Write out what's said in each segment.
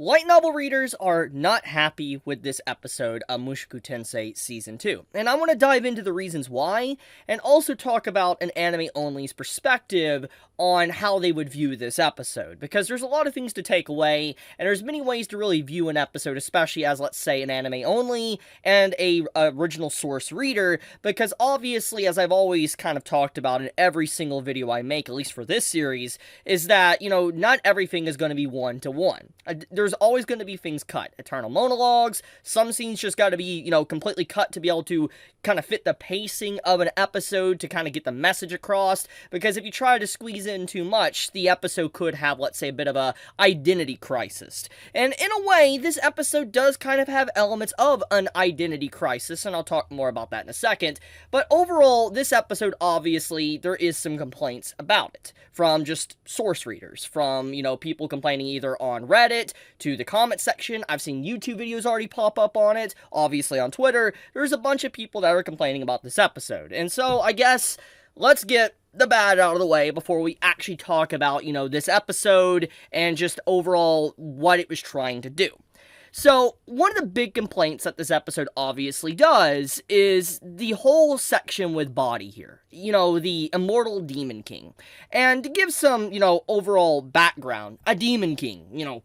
Light novel readers are not happy with this episode of Mushoku Tensei Season 2, and I want to dive into the reasons why, and also talk about an anime-only's perspective on how they would view this episode, because there's a lot of things to take away, and there's many ways to really view an episode, especially as, let's say, an anime-only and a original source reader, because obviously, as I've always kind of talked about in every single video I make, at least for this series, is that, not everything is going to be one-to-one. There's always going to be things cut. Eternal monologues, some scenes just got to be, completely cut to be able to kind of fit the pacing of an episode to kind of get the message across, because if you try to squeeze in too much, the episode could have, let's say, a bit of a identity crisis. And in a way, this episode does kind of have elements of an identity crisis, and I'll talk more about that in a second, but overall, this episode, obviously, there is some complaints about it, from just source readers, from, people complaining either on Reddit, to the comment section. I've seen YouTube videos already pop up on it, obviously on Twitter. There's a bunch of people that are complaining about this episode, and so I guess let's get the bad out of the way before we actually talk about, this episode and just overall what it was trying to do. So, one of the big complaints that this episode obviously does is the whole section with Body here. The immortal Demon King. And to give some, overall background, a Demon King,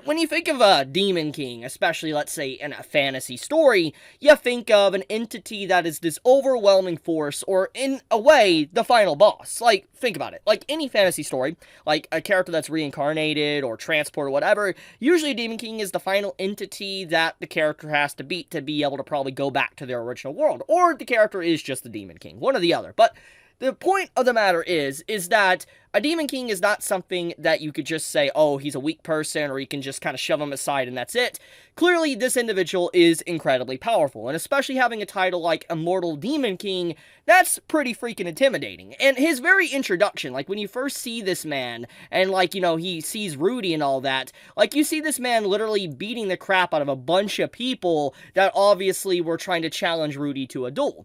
when you think of a Demon King, especially, let's say, in a fantasy story, you think of an entity that is this overwhelming force, or, in a way, the final boss. Like, think about it. Like, any fantasy story, like a character that's reincarnated, or transported, or whatever, usually a Demon King is the final entity that the character has to beat to be able to probably go back to their original world. Or the character is just the Demon King. One or the other. But the point of the matter is that a Demon King is not something that you could just say, oh, he's a weak person, or you can just kind of shove him aside and that's it. Clearly, this individual is incredibly powerful, and especially having a title like Immortal Demon King, that's pretty freaking intimidating. And his very introduction, like when you first see this man, and he sees Rudy and all that, you see this man literally beating the crap out of a bunch of people that obviously were trying to challenge Rudy to a duel.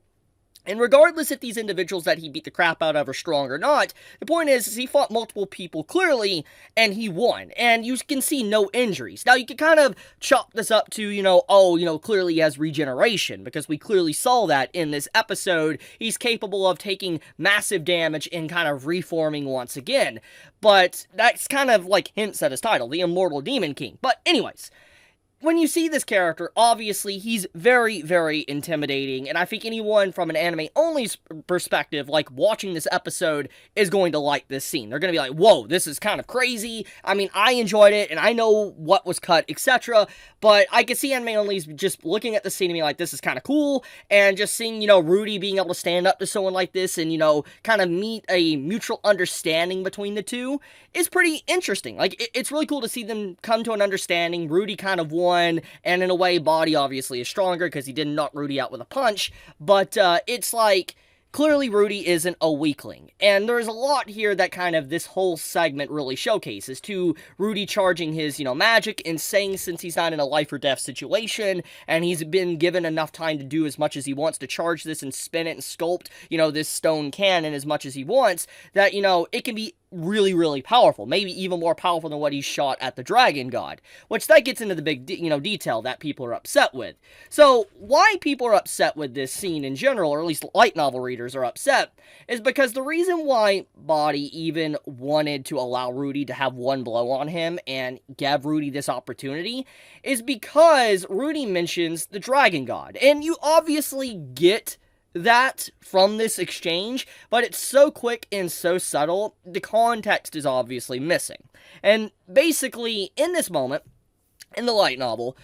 And regardless if these individuals that he beat the crap out of are strong or not, the point is he fought multiple people clearly, and he won. And you can see no injuries. Now, you can kind of chalk this up to, clearly he has regeneration, because we clearly saw that in this episode. He's capable of taking massive damage and kind of reforming once again. But that's kind of hints at his title, the Immortal Demon King. But anyways, when you see this character, obviously, he's very, very intimidating, and I think anyone from an anime-only perspective, watching this episode, is going to like this scene. They're going to be like, whoa, this is kind of crazy. I mean, I enjoyed it, and I know what was cut, etc., but I could see anime-onlys just looking at the scene and being like, this is kind of cool, and just seeing, Rudy being able to stand up to someone like this and, kind of meet a mutual understanding between the two is pretty interesting. It's really cool to see them come to an understanding. Rudy kind of won, and in a way, Body obviously is stronger because he didn't knock Rudy out with a punch, but it's clearly Rudy isn't a weakling, and there's a lot here that kind of this whole segment really showcases, to Rudy charging his, magic and saying since he's not in a life or death situation, and he's been given enough time to do as much as he wants to charge this and spin it and sculpt, this stone cannon as much as he wants, that, it can be really, really powerful, maybe even more powerful than what he shot at the Dragon God, which that gets into the big, detail that people are upset with. So, why people are upset with this scene in general, or at least light novel readers are upset, is because the reason why Body even wanted to allow Rudy to have one blow on him and give Rudy this opportunity is because Rudy mentions the Dragon God, and you obviously get that from this exchange, but it's so quick and so subtle, the context is obviously missing. And basically, in this moment, in the light novel,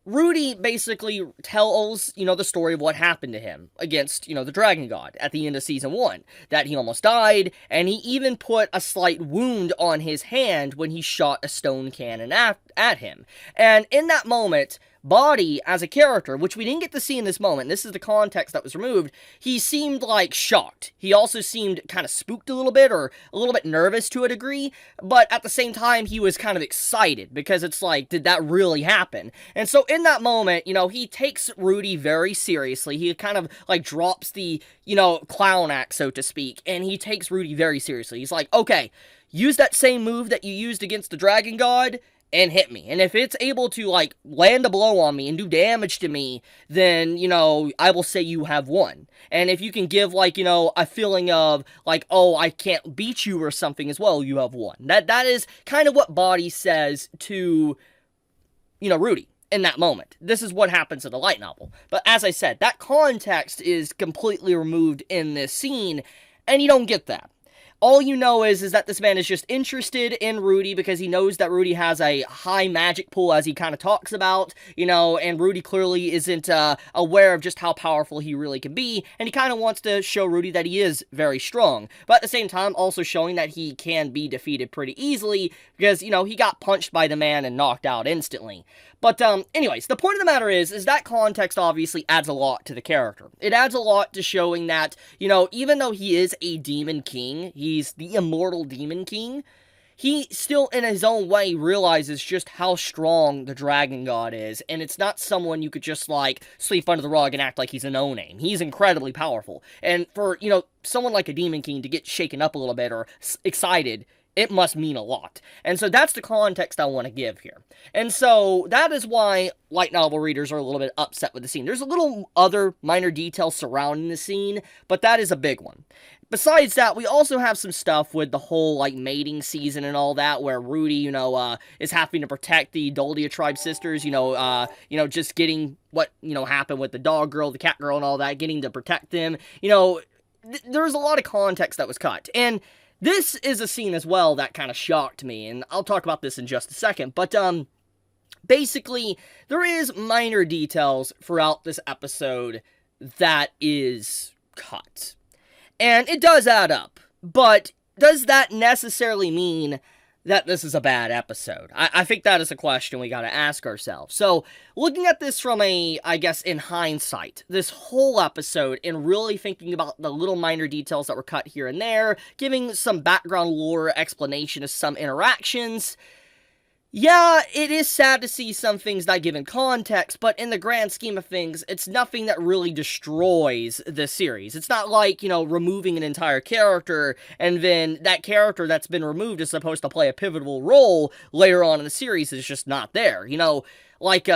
Rudy basically tells, the story of what happened to him against, the Dragon God at the end of Season 1. That he almost died, and he even put a slight wound on his hand when he shot a stone cannon at him. And in that moment, Body, as a character, which we didn't get to see in this moment, this is the context that was removed, he seemed, shocked. He also seemed kind of spooked a little bit, or a little bit nervous to a degree, but at the same time, he was kind of excited, because it's did that really happen? And so in that moment, he takes Rudy very seriously. He kind of, drops the, clown act, so to speak, and he takes Rudy very seriously. He's like, okay, use that same move that you used against the Dragon God, and hit me. And if it's able to, like, land a blow on me and do damage to me, then, you know, I will say you have won. And if you can give, like, you know, a feeling of, like, oh, I can't beat you or something as well, you have won. That is kind of what Body says to, you know, Rudy in that moment. This is what happens in the light novel. But as I said, that context is completely removed in this scene, and you don't get that. All you know is that this man is just interested in Rudy because he knows that Rudy has a high magic pool, as he kind of talks about, you know, and Rudy clearly isn't aware of just how powerful he really can be, and he kind of wants to show Rudy that he is very strong, but at the same time also showing that he can be defeated pretty easily because, you know, he got punched by the man and knocked out instantly. But, anyways, the point of the matter is that context obviously adds a lot to the character. It adds a lot to showing that, you know, even though he is a demon king, he's the immortal demon king, he still, in his own way, realizes just how strong the dragon god is, and it's not someone you could just, like, sweep under the rug and act like he's a no-name. He's incredibly powerful, and for, you know, someone like a demon king to get shaken up a little bit or excited, it must mean a lot. And so that's the context I want to give here. And so that is why light novel readers are a little bit upset with the scene. There's a little other minor details surrounding the scene, but that is a big one. Besides that, we also have some stuff with the whole, like, mating season and all that, where Rudy, you know, is having to protect the Doldia tribe sisters, you know, just getting what, you know, happened with the dog girl, the cat girl, and all that, getting to protect them. You know, there's a lot of context that was cut. And this is a scene as well that kind of shocked me, and I'll talk about this in just a second, but, basically, there is minor details throughout this episode that is cut. And it does add up, but does that necessarily mean that this is a bad episode? I think that is a question we gotta ask ourselves. So, looking at this from I guess, in hindsight, this whole episode, and really thinking about the little minor details that were cut here and there, giving some background lore explanation of some interactions, yeah, it is sad to see some things not given context, but in the grand scheme of things, it's nothing that really destroys the series. It's not like, you know, removing an entire character, and then that character that's been removed is supposed to play a pivotal role later on in the series is just not there. You know, like,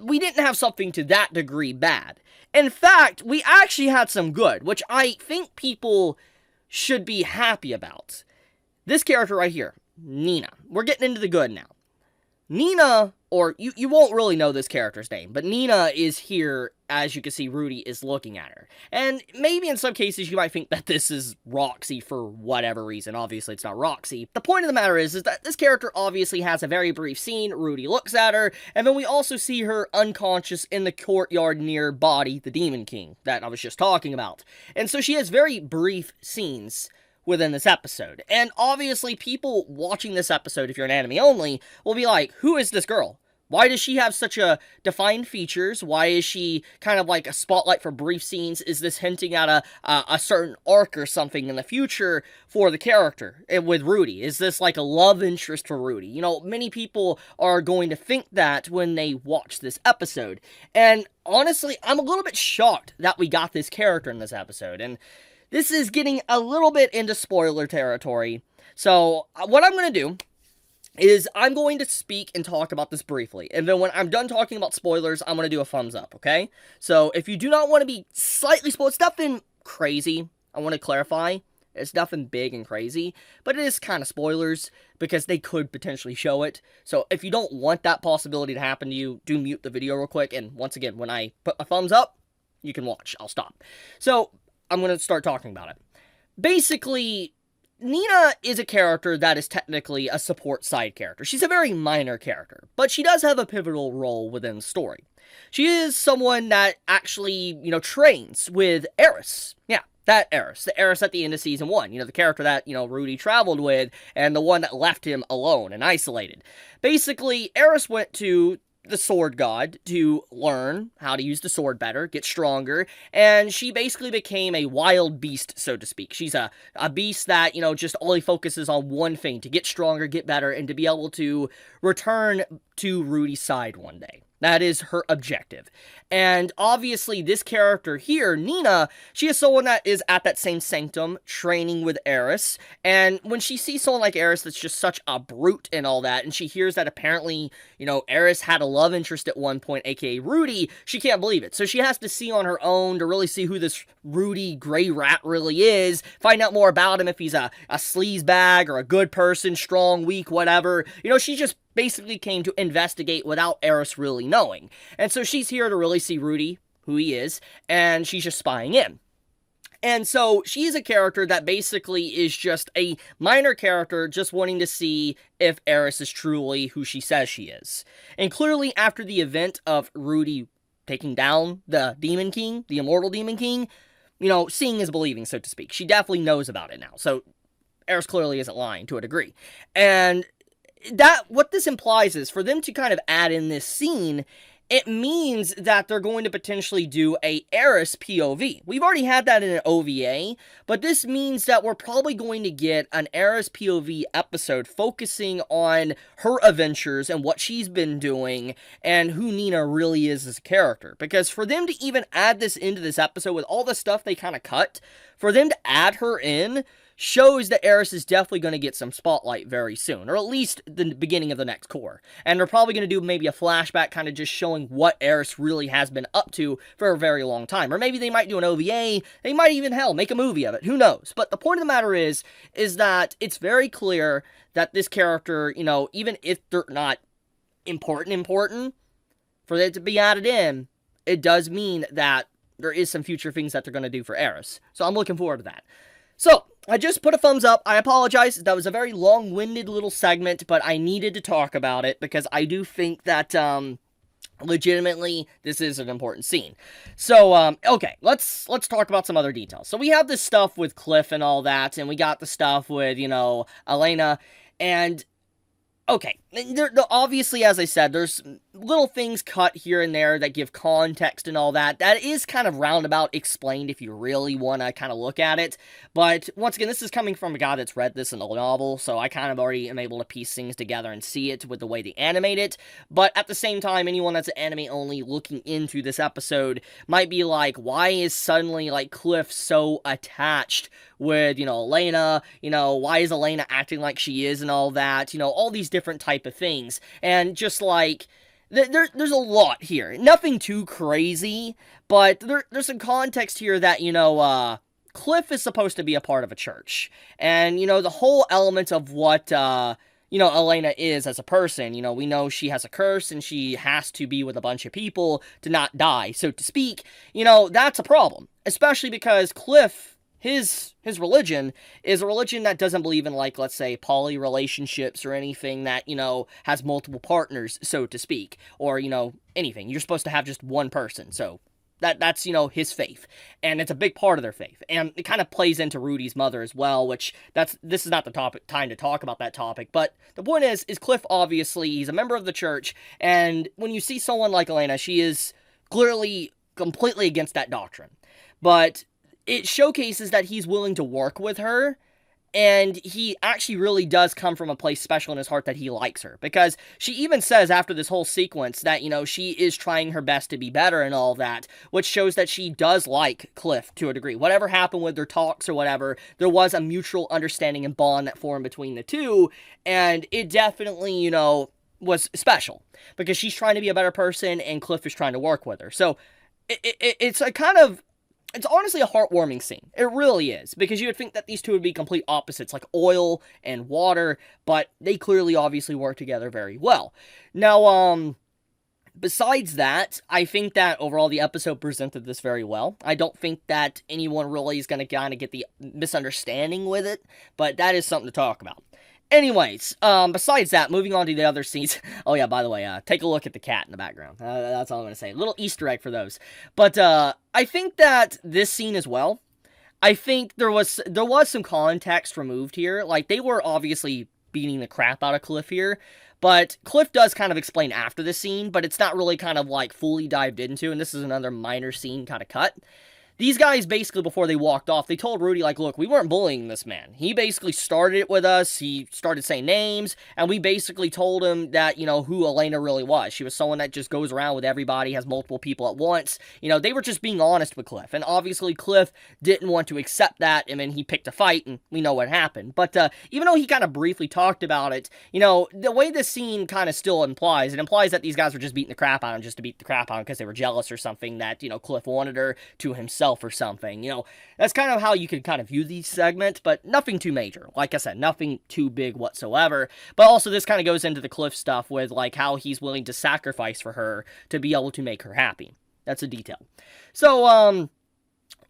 we didn't have something to that degree bad. In fact, we actually had some good, which I think people should be happy about. This character right here, Nina. We're getting into the good now. Nina, or you won't really know this character's name, but Nina is here, as you can see, Rudy is looking at her. And maybe in some cases you might think that this is Roxy for whatever reason. Obviously it's not Roxy. The point of the matter is that this character obviously has a very brief scene. Rudy looks at her, and then we also see her unconscious in the courtyard near Body, the Demon King, that I was just talking about. And so she has very brief scenes within this episode. And obviously people watching this episode, if you're an anime only, will be like, who is this girl? Why does she have such a defined features? Why is she kind of like a spotlight for brief scenes? Is this hinting at a certain arc or something in the future for the character with Rudy? Is this like a love interest for Rudy? You know, many people are going to think that when they watch this episode. And honestly, I'm a little bit shocked that we got this character in this episode. And this is getting a little bit into spoiler territory. So what I'm going to do is I'm going to speak and talk about this briefly. And then when I'm done talking about spoilers, I'm going to do a thumbs up, okay? So if you do not want to be slightly spoiled, it's nothing crazy. I want to clarify. It's nothing big and crazy, but it is kind of spoilers because they could potentially show it. So if you don't want that possibility to happen to you, do mute the video real quick. And once again, when I put a thumbs up, you can watch. I'll stop. So I'm going to start talking about it. Basically, Nina is a character that is technically a support side character. She's a very minor character, but she does have a pivotal role within the story. She is someone that actually, you know, trains with Eris. Yeah, that Eris. The Eris at the end of Season 1. You know, the character that, you know, Rudy traveled with, and the one that left him alone and isolated. Basically, Eris went to the sword god to learn how to use the sword better, get stronger, and she basically became a wild beast, so to speak. She's a beast that, you know, just only focuses on one thing, to get stronger, get better, and to be able to return to Rudy's side one day. That is her objective. And obviously, this character here, Nina, she is someone that is at that same sanctum, training with Eris. And when she sees someone like Eris that's just such a brute and all that, and she hears that apparently, Eris had a love interest at one point, aka Rudy, she can't believe it. So she has to see on her own to really see who this Rudy gray rat really is, find out more about him, if he's a sleazebag or a good person, strong, weak, whatever. She just basically came to investigate without Eris really knowing. And so she's here to really see Rudy, who he is, and she's just spying in. And so she's a character that basically is just a minor character just wanting to see if Eris is truly who she says she is. And clearly after the event of Rudy taking down the Demon King, the Immortal Demon King, seeing is believing, so to speak. She definitely knows about it now. So Eris clearly isn't lying to a degree. And what this implies is for them to kind of add in this scene, it means that they're going to potentially do a Eris POV. We've already had that in an OVA, but this means that we're probably going to get an Eris POV episode focusing on her adventures and what she's been doing and who Nina really is as a character. Because for them to even add this into this episode with all the stuff they kind of cut, for them to add her in shows that Eris is definitely going to get some spotlight very soon, or at least the beginning of the next core. And they're probably going to do maybe a flashback kind of just showing what Eris really has been up to for a very long time. Or maybe they might do an OVA, they might even, hell, make a movie of it, who knows. But the point of the matter is that it's very clear that this character, even if they're not important, for it to be added in, it does mean that there is some future things that they're going to do for Eris. So I'm looking forward to that. So, I just put a thumbs up. I apologize. That was a very long-winded little segment, but I needed to talk about it because I do think that, legitimately, this is an important scene. So, okay, let's talk about some other details. So, we have this stuff with Cliff and all that, and we got the stuff with, Elena, and okay, obviously, as I said, there's little things cut here and there that give context and all that. That is kind of roundabout explained if you really want to kind of look at it. But once again, this is coming from a guy that's read this in the novel, so I kind of already am able to piece things together and see it with the way they animate it. But at the same time, anyone that's anime only looking into this episode might be like, why is suddenly, like, Cliff so attached with, Elena? Why is Elena acting like she is and all that? All these different type of things. And just like, there's a lot here. Nothing too crazy, but there's some context here that, Cliff is supposed to be a part of a church. And, the whole element of what, Elena is as a person. We know she has a curse and she has to be with a bunch of people to not die, so to speak. That's a problem. Especially because Cliff, his religion is a religion that doesn't believe in, like, let's say, poly relationships or anything that, has multiple partners, so to speak, or, anything. You're supposed to have just one person, so that's, his faith, and it's a big part of their faith, and it kind of plays into Rudy's mother as well, which, this is not the time to talk about that topic, but the point is Cliff, obviously, he's a member of the church, and when you see someone like Elena, she is clearly completely against that doctrine, but it showcases that he's willing to work with her, and he actually really does come from a place special in his heart that he likes her, because she even says after this whole sequence that, she is trying her best to be better and all that, which shows that she does like Cliff to a degree. Whatever happened with their talks or whatever, there was a mutual understanding and bond that formed between the two, and it definitely, was special, because she's trying to be a better person, and Cliff is trying to work with her. So, it's a kind of, it's honestly a heartwarming scene. It really is. Because you would think that these two would be complete opposites, like oil and water, but they clearly obviously work together very well. Now, besides that, I think that overall the episode presented this very well. I don't think that anyone really is going to kind of get the misunderstanding with it, but that is something to talk about. Anyways, besides that, moving on to the other scenes. Oh yeah, by the way, take a look at the cat in the background. That's all I'm going to say. A little Easter egg for those. But, I think that this scene as well, I think there was some context removed here. Like, they were obviously beating the crap out of Cliff here, but Cliff does kind of explain after the scene, but it's not really kind of, like, fully dived into, and this is another minor scene kind of cut. these guys basically, before they walked off, they told Rudy, like, look, we weren't bullying this man. He basically started it with us. He started saying names, and we basically told him that, who Elena really was. She was someone that just goes around with everybody, has multiple people at once. They were just being honest with Cliff, and obviously Cliff didn't want to accept that, and then he picked a fight, and we know what happened. But even though he kind of briefly talked about it, the way this scene kind of still implies, it implies that these guys were just beating the crap out of him just to beat the crap out of him because they were jealous or something, that, Cliff wanted her to himself or something. That's kind of how you could kind of view these segments, but nothing too major. Like I said, nothing too big whatsoever. But also this kind of goes into the Cliff stuff with, like, how he's willing to sacrifice for her to be able to make her happy. That's a detail. So,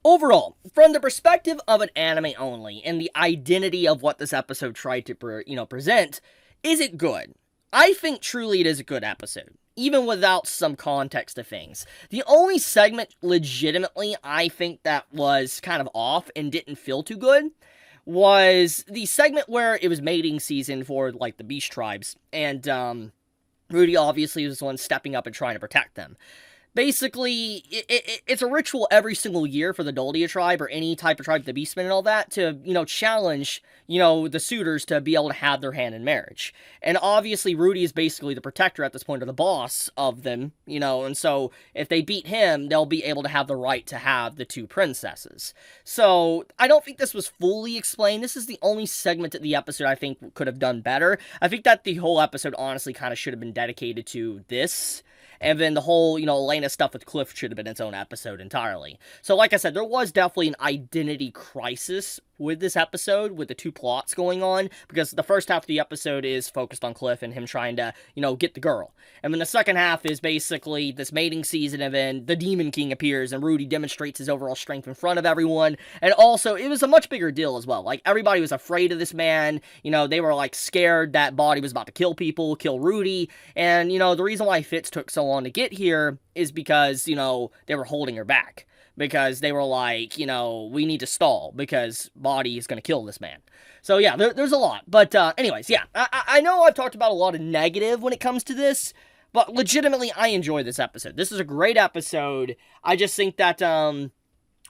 overall, from the perspective of an anime only, and the identity of what this episode tried to, present, is it good? I think truly it is a good episode, even without some context to things. The only segment, legitimately, I think that was kind of off and didn't feel too good was the segment where it was mating season for, like, the beast tribes, and, Rudy obviously was the one stepping up and trying to protect them. Basically, it's a ritual every single year for the Doldia tribe, or any type of tribe, the Beastmen and all that, to, challenge, the suitors to be able to have their hand in marriage. And obviously, Rudy is basically the protector at this point, or the boss of them, and so if they beat him, they'll be able to have the right to have the two princesses. So, I don't think this was fully explained. This is the only segment of the episode I think could have done better. I think that the whole episode honestly kind of should have been dedicated to this. And then the whole, Elena stuff with Cliff should have been its own episode entirely. So, like I said, there was definitely an identity crisis with this episode, with the two plots going on, because the first half of the episode is focused on Cliff and him trying to, get the girl. And then the second half is basically this mating season, and then the Demon King appears, and Rudy demonstrates his overall strength in front of everyone. And also, it was a much bigger deal as well. Like, everybody was afraid of this man. They were, like, scared that Body was about to kill people, kill Rudy. And, the reason why Fitz took so long to get here is because, they were holding her back. Because they were like, we need to stall, because Body is going to kill this man. So, yeah, there's a lot. But, anyways, yeah, I know I've talked about a lot of negative when it comes to this, but legitimately, I enjoy this episode. This is a great episode. I just think that,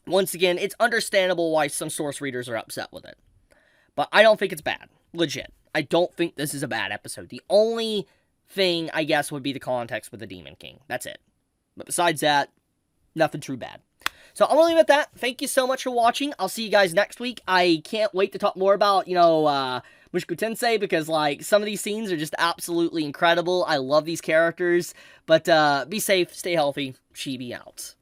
once again, it's understandable why some source readers are upset with it. But I don't think it's bad. Legit. I don't think this is a bad episode. The only thing, I guess, would be the context with the Demon King. That's it. But besides that, nothing too bad. So I'm going to leave it at that. Thank you so much for watching. I'll see you guys next week. I can't wait to talk more about, Mushoku Tensei, because, like, some of these scenes are just absolutely incredible. I love these characters. But be safe, stay healthy. Chibi out.